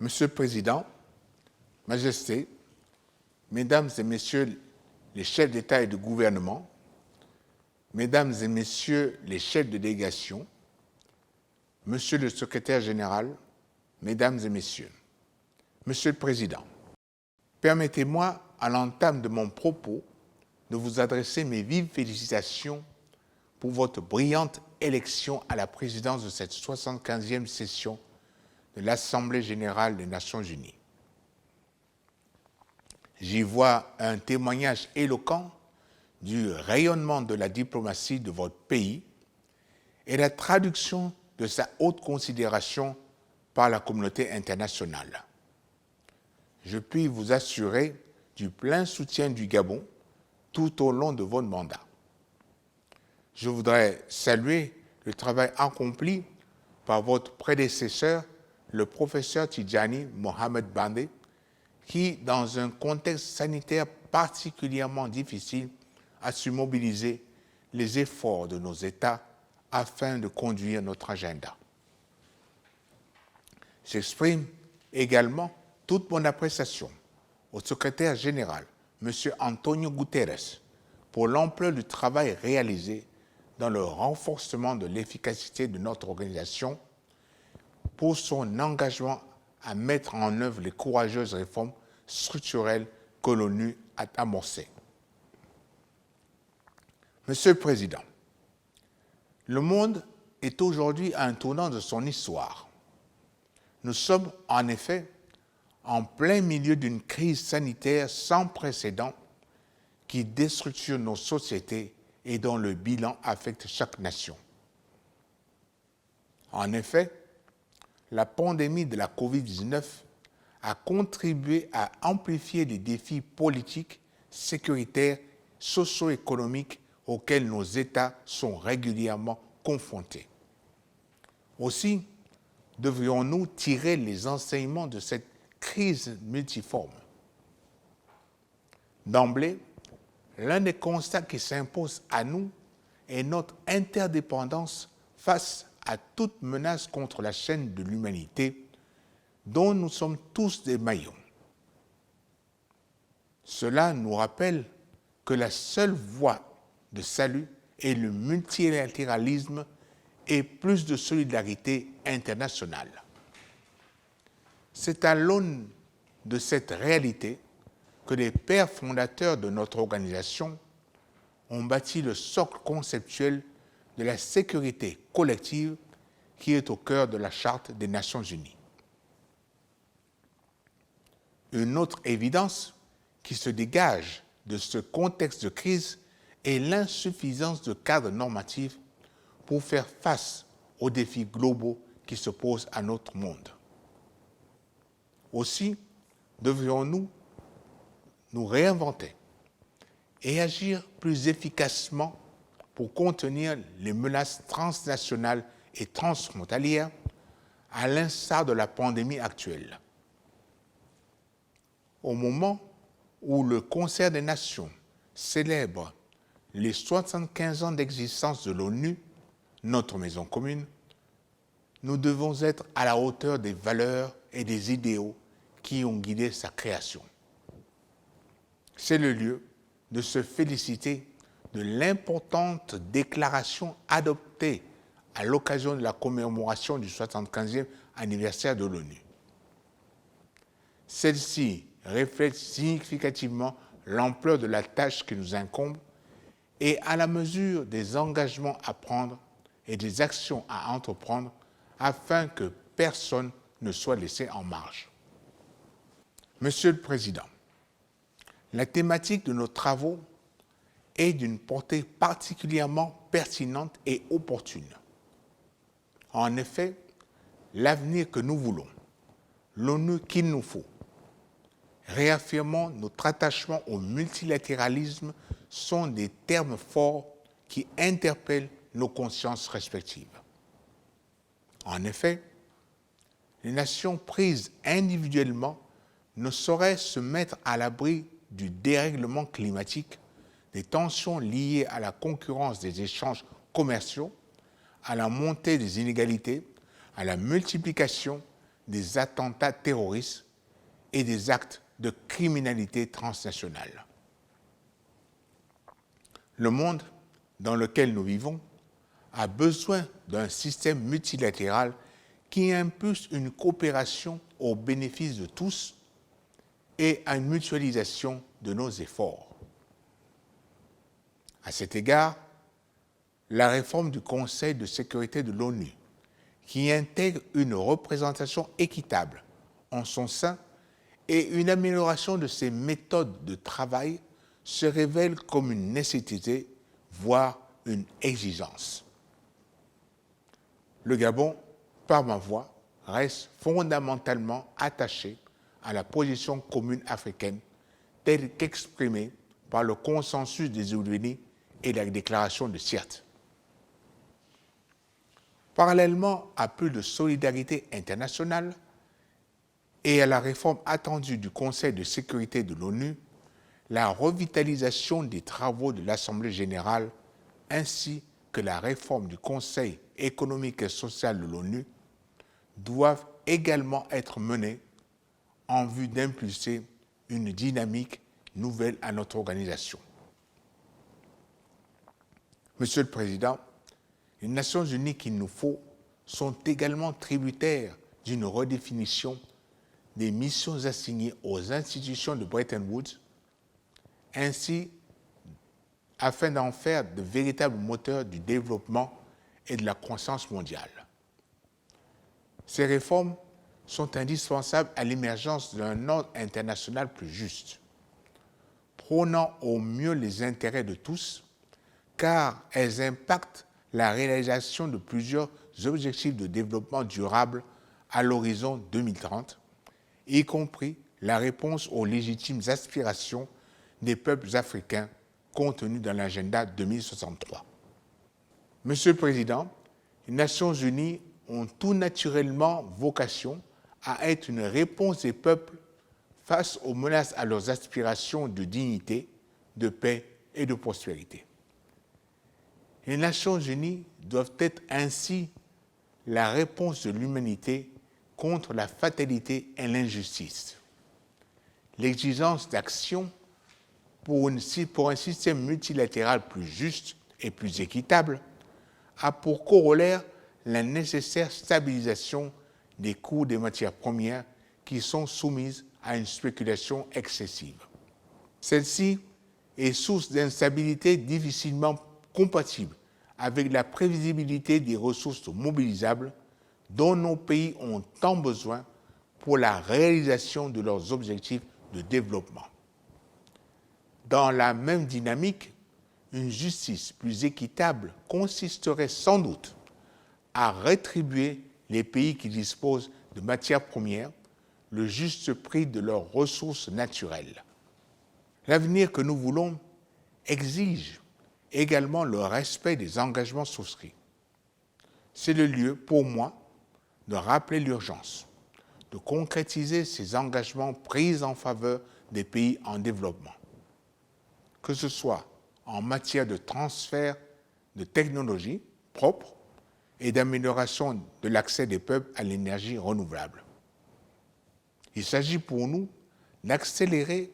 Monsieur le Président, Majesté, Mesdames et Messieurs les chefs d'État et de gouvernement, Mesdames et Messieurs les chefs de délégation, Monsieur le Secrétaire général, Mesdames et Messieurs, Monsieur le Président, permettez-moi, à l'entame de mon propos, de vous adresser mes vives félicitations pour votre brillante élection à la présidence de cette 75e session de l'Assemblée générale des Nations unies. J'y vois un témoignage éloquent du rayonnement de la diplomatie de votre pays et la traduction de sa haute considération par la communauté internationale. Je puis vous assurer du plein soutien du Gabon tout au long de votre mandat. Je voudrais saluer le travail accompli par votre prédécesseur, le professeur Tidjani Mohamed Bandeh, qui, dans un contexte sanitaire particulièrement difficile, a su mobiliser les efforts de nos États afin de conduire notre agenda. J'exprime également toute mon appréciation au secrétaire général, M. Antonio Guterres, pour l'ampleur du travail réalisé dans le renforcement de l'efficacité de notre organisation, pour son engagement à mettre en œuvre les courageuses réformes structurelles que l'ONU a amorcées. Monsieur le Président, le monde est aujourd'hui à un tournant de son histoire. Nous sommes en effet en plein milieu d'une crise sanitaire sans précédent qui déstructure nos sociétés et dont le bilan affecte chaque nation. En effet, la pandémie de la COVID-19 a contribué à amplifier les défis politiques, sécuritaires, socio-économiques auxquels nos États sont régulièrement confrontés. Aussi, devrions-nous tirer les enseignements de cette crise multiforme. D'emblée, l'un des constats qui s'impose à nous est notre interdépendance face à toute menace contre la chaîne de l'humanité dont nous sommes tous des maillons. Cela nous rappelle que la seule voie de salut est le multilatéralisme et plus de solidarité internationale. C'est à l'aune de cette réalité que les pères fondateurs de notre organisation ont bâti le socle conceptuel de la sécurité collective qui est au cœur de la Charte des Nations unies. Une autre évidence qui se dégage de ce contexte de crise est l'insuffisance de cadres normatifs pour faire face aux défis globaux qui se posent à notre monde. Aussi, devrions-nous nous réinventer et agir plus efficacement pour contenir les menaces transnationales et transfrontalières, à l'instar de la pandémie actuelle. Au moment où le Concert des Nations célèbre les 75 ans d'existence de l'ONU, notre maison commune, nous devons être à la hauteur des valeurs et des idéaux qui ont guidé sa création. C'est le lieu de se féliciter de l'importante déclaration adoptée à l'occasion de la commémoration du 75e anniversaire de l'ONU. Celle-ci reflète significativement l'ampleur de la tâche qui nous incombe et à la mesure des engagements à prendre et des actions à entreprendre afin que personne ne soit laissé en marge. Monsieur le Président, la thématique de nos travaux est d'une portée particulièrement pertinente et opportune. En effet, l'avenir que nous voulons, l'ONU qu'il nous faut, réaffirmant notre attachement au multilatéralisme sont des termes forts qui interpellent nos consciences respectives. En effet, les nations prises individuellement ne sauraient se mettre à l'abri du dérèglement climatique, des tensions liées à la concurrence des échanges commerciaux, à la montée des inégalités, à la multiplication des attentats terroristes et des actes de criminalité transnationale. Le monde dans lequel nous vivons a besoin d'un système multilatéral qui impulse une coopération au bénéfice de tous et à une mutualisation de nos efforts. À cet égard, la réforme du Conseil de sécurité de l'ONU, qui intègre une représentation équitable en son sein et une amélioration de ses méthodes de travail, se révèle comme une nécessité, voire une exigence. Le Gabon, par ma voix, reste fondamentalement attaché à la position commune africaine telle qu'exprimée par le consensus des Nations et la déclaration de Sirte. Parallèlement à plus de solidarité internationale et à la réforme attendue du Conseil de sécurité de l'ONU, la revitalisation des travaux de l'Assemblée générale ainsi que la réforme du Conseil économique et social de l'ONU doivent également être menées en vue d'impulser une dynamique nouvelle à notre organisation. Monsieur le Président, les Nations unies qu'il nous faut sont également tributaires d'une redéfinition des missions assignées aux institutions de Bretton Woods, ainsi afin d'en faire de véritables moteurs du développement et de la croissance mondiale. Ces réformes sont indispensables à l'émergence d'un ordre international plus juste, prônant au mieux les intérêts de tous, car elles impactent la réalisation de plusieurs objectifs de développement durable à l'horizon 2030, y compris la réponse aux légitimes aspirations des peuples africains contenues dans l'agenda 2063. Monsieur le Président, les Nations unies ont tout naturellement vocation à être une réponse des peuples face aux menaces à leurs aspirations de dignité, de paix et de prospérité. Les Nations unies doivent être ainsi la réponse de l'humanité contre la fatalité et l'injustice. L'exigence d'action pour un système multilatéral plus juste et plus équitable a pour corollaire la nécessaire stabilisation des coûts des matières premières qui sont soumises à une spéculation excessive. Celle-ci est source d'instabilité difficilement compatible avec la prévisibilité des ressources mobilisables dont nos pays ont tant besoin pour la réalisation de leurs objectifs de développement. Dans la même dynamique, une justice plus équitable consisterait sans doute à rétribuer les pays qui disposent de matières premières le juste prix de leurs ressources naturelles. L'avenir que nous voulons exige également le respect des engagements souscrits. C'est le lieu, pour moi, de rappeler l'urgence, de concrétiser ces engagements pris en faveur des pays en développement, que ce soit en matière de transfert de technologies propres et d'amélioration de l'accès des peuples à l'énergie renouvelable. Il s'agit pour nous d'accélérer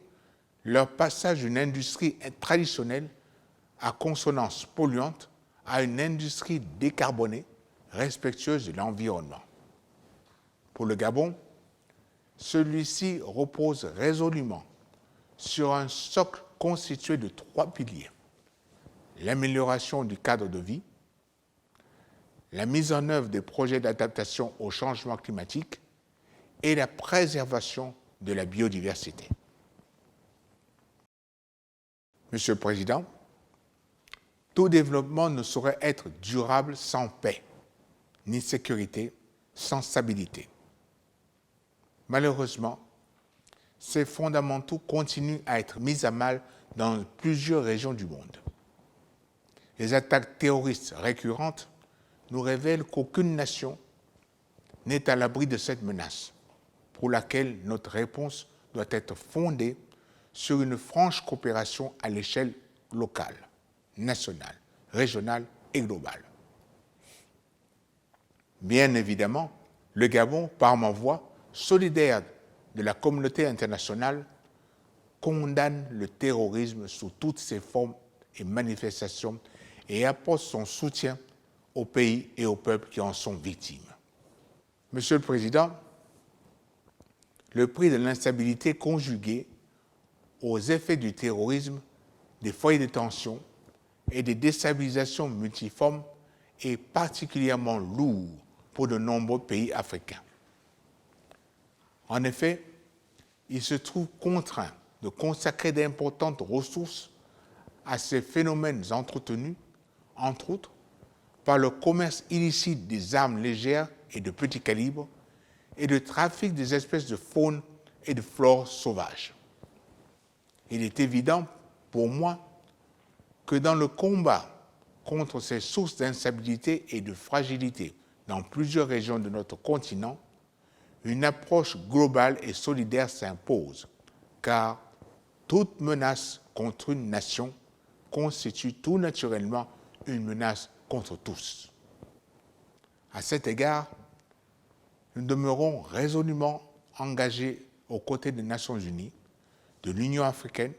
leur passage d'une industrie traditionnelle à consonance polluante à une industrie décarbonée, respectueuse de l'environnement. Pour le Gabon, celui-ci repose résolument sur un socle constitué de 3 piliers: l'amélioration du cadre de vie, la mise en œuvre des projets d'adaptation au changement climatique et la préservation de la biodiversité. Monsieur le Président, tout développement ne saurait être durable sans paix, ni sécurité sans stabilité. Malheureusement, ces fondamentaux continuent à être mis à mal dans plusieurs régions du monde. Les attaques terroristes récurrentes nous révèlent qu'aucune nation n'est à l'abri de cette menace, pour laquelle notre réponse doit être fondée sur une franche coopération à l'échelle locale, nationale, régionale et globale. Bien évidemment, le Gabon, par ma voix, solidaire de la communauté internationale, condamne le terrorisme sous toutes ses formes et manifestations et apporte son soutien aux pays et aux peuples qui en sont victimes. Monsieur le Président, le prix de l'instabilité conjugué aux effets du terrorisme, des foyers de tension et des déstabilisations multiformes est particulièrement lourd pour de nombreux pays africains. En effet, ils se trouvent contraints de consacrer d'importantes ressources à ces phénomènes entretenus, entre autres, par le commerce illicite des armes légères et de petit calibre et le trafic des espèces de faune et de flore sauvages. Il est évident pour moi que dans le combat contre ces sources d'instabilité et de fragilité dans plusieurs régions de notre continent, une approche globale et solidaire s'impose, car toute menace contre une nation constitue tout naturellement une menace contre tous. À cet égard, nous demeurons résolument engagés aux côtés des Nations Unies, de l'Union africaine,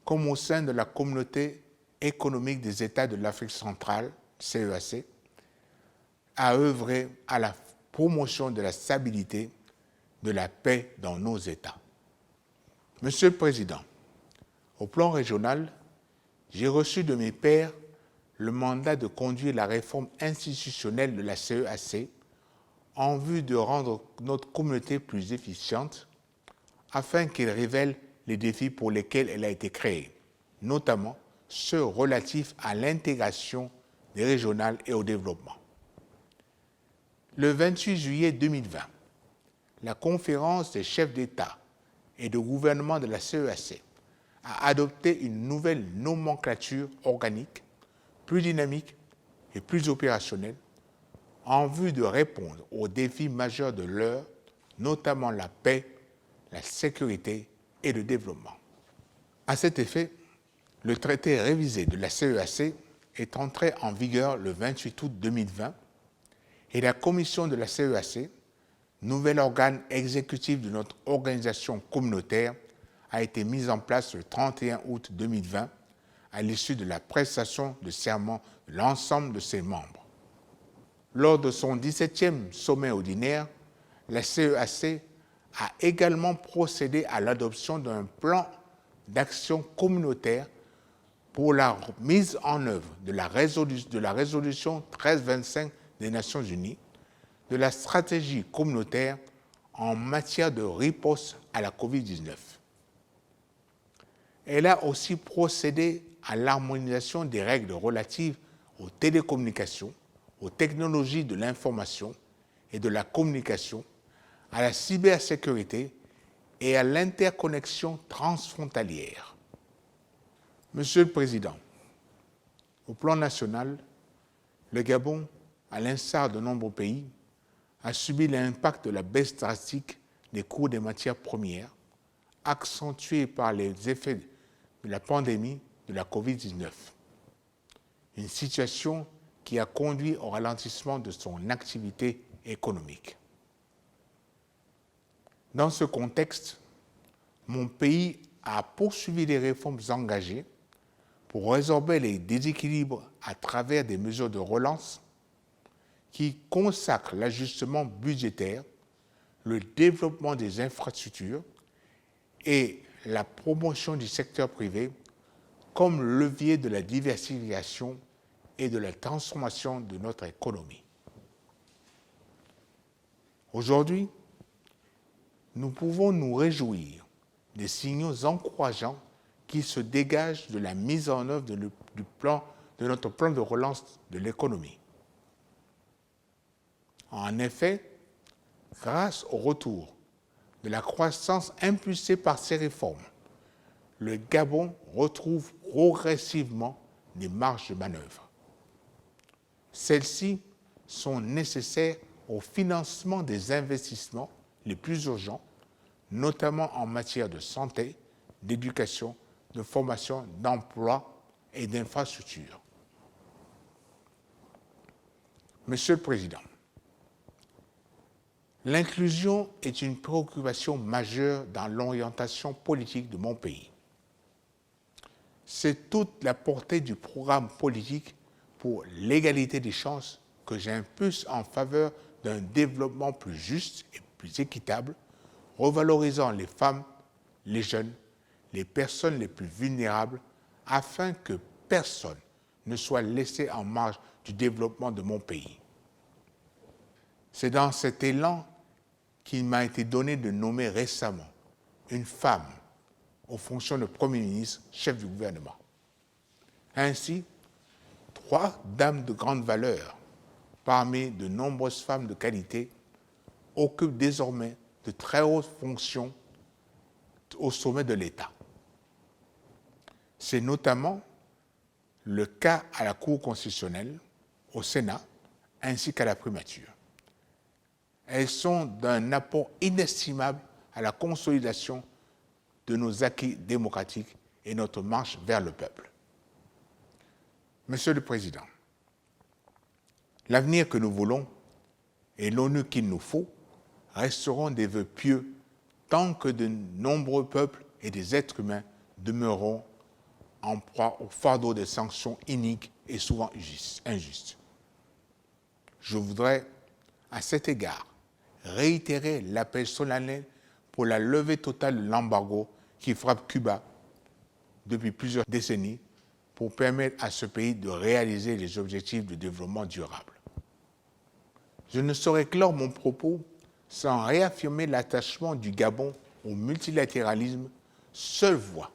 comme au sein de la communauté économique des États de l'Afrique centrale, CEAC, à œuvrer à la promotion de la stabilité, de la paix dans nos États. Monsieur le Président, au plan régional, j'ai reçu de mes pairs le mandat de conduire la réforme institutionnelle de la CEAC en vue de rendre notre communauté plus efficiente afin qu'elle révèle les défis pour lesquels elle a été créée, notamment ceux relatifs à l'intégration des régionales et au développement. Le 28 juillet 2020, la conférence des chefs d'État et de gouvernement de la CEAC a adopté une nouvelle nomenclature organique, plus dynamique et plus opérationnelle, en vue de répondre aux défis majeurs de l'heure, notamment la paix, la sécurité et le développement. À cet effet, le traité révisé de la CEAC est entré en vigueur le 28 août 2020 et la commission de la CEAC, nouvel organe exécutif de notre organisation communautaire, a été mise en place le 31 août 2020 à l'issue de la prestation de serment de l'ensemble de ses membres. Lors de son 17e sommet ordinaire, la CEAC a également procédé à l'adoption d'un plan d'action communautaire pour la mise en œuvre de la résolution 1325 des Nations Unies, de la stratégie communautaire en matière de riposte à la COVID-19. Elle a aussi procédé à l'harmonisation des règles relatives aux télécommunications, aux technologies de l'information et de la communication, à la cybersécurité et à l'interconnexion transfrontalière. Monsieur le Président, au plan national, le Gabon, à l'instar de nombreux pays, a subi l'impact de la baisse drastique des cours des matières premières, accentuée par les effets de la pandémie de la COVID-19. Une situation qui a conduit au ralentissement de son activité économique. Dans ce contexte, mon pays a poursuivi les réformes engagées pour résorber les déséquilibres à travers des mesures de relance qui consacrent l'ajustement budgétaire, le développement des infrastructures et la promotion du secteur privé comme levier de la diversification et de la transformation de notre économie. Aujourd'hui, nous pouvons nous réjouir des signaux encourageants qui se dégagent de la mise en œuvre de notre plan de relance de l'économie. En effet, grâce au retour de la croissance impulsée par ces réformes, le Gabon retrouve progressivement des marges de manœuvre. Celles-ci sont nécessaires au financement des investissements les plus urgents, notamment en matière de santé, d'éducation, de formation, d'emploi et d'infrastructures. Monsieur le Président, L'inclusion est une préoccupation majeure dans l'orientation politique de mon pays. C'est toute la portée du programme politique pour l'égalité des chances que j'impulse en faveur d'un développement plus juste et plus équitable, revalorisant les femmes, les jeunes, les personnes les plus vulnérables, afin que personne ne soit laissé en marge du développement de mon pays. C'est dans cet élan qu'il m'a été donné de nommer récemment une femme aux fonctions de Premier ministre, chef du gouvernement. Ainsi, 3 dames de grande valeur, parmi de nombreuses femmes de qualité, occupent désormais de très hautes fonctions au sommet de l'État. C'est notamment le cas à la Cour constitutionnelle, au Sénat, ainsi qu'à la primature. Elles sont d'un apport inestimable à la consolidation de nos acquis démocratiques et notre marche vers le peuple. Monsieur le Président, l'avenir que nous voulons et l'ONU qu'il nous faut resteront des vœux pieux tant que de nombreux peuples et des êtres humains demeureront en proie au fardeau des sanctions iniques et souvent injustes. Je voudrais, à cet égard, réitérer l'appel solennel pour la levée totale de l'embargo qui frappe Cuba depuis plusieurs décennies pour permettre à ce pays de réaliser les objectifs de développement durable. Je ne saurais clore mon propos sans réaffirmer l'attachement du Gabon au multilatéralisme, seule voie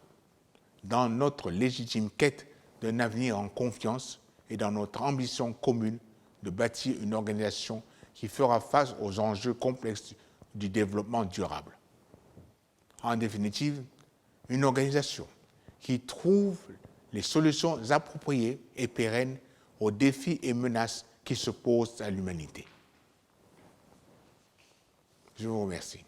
dans notre légitime quête d'un avenir en confiance et dans notre ambition commune de bâtir une organisation qui fera face aux enjeux complexes du développement durable. En définitive, une organisation qui trouve les solutions appropriées et pérennes aux défis et menaces qui se posent à l'humanité. Je vous remercie.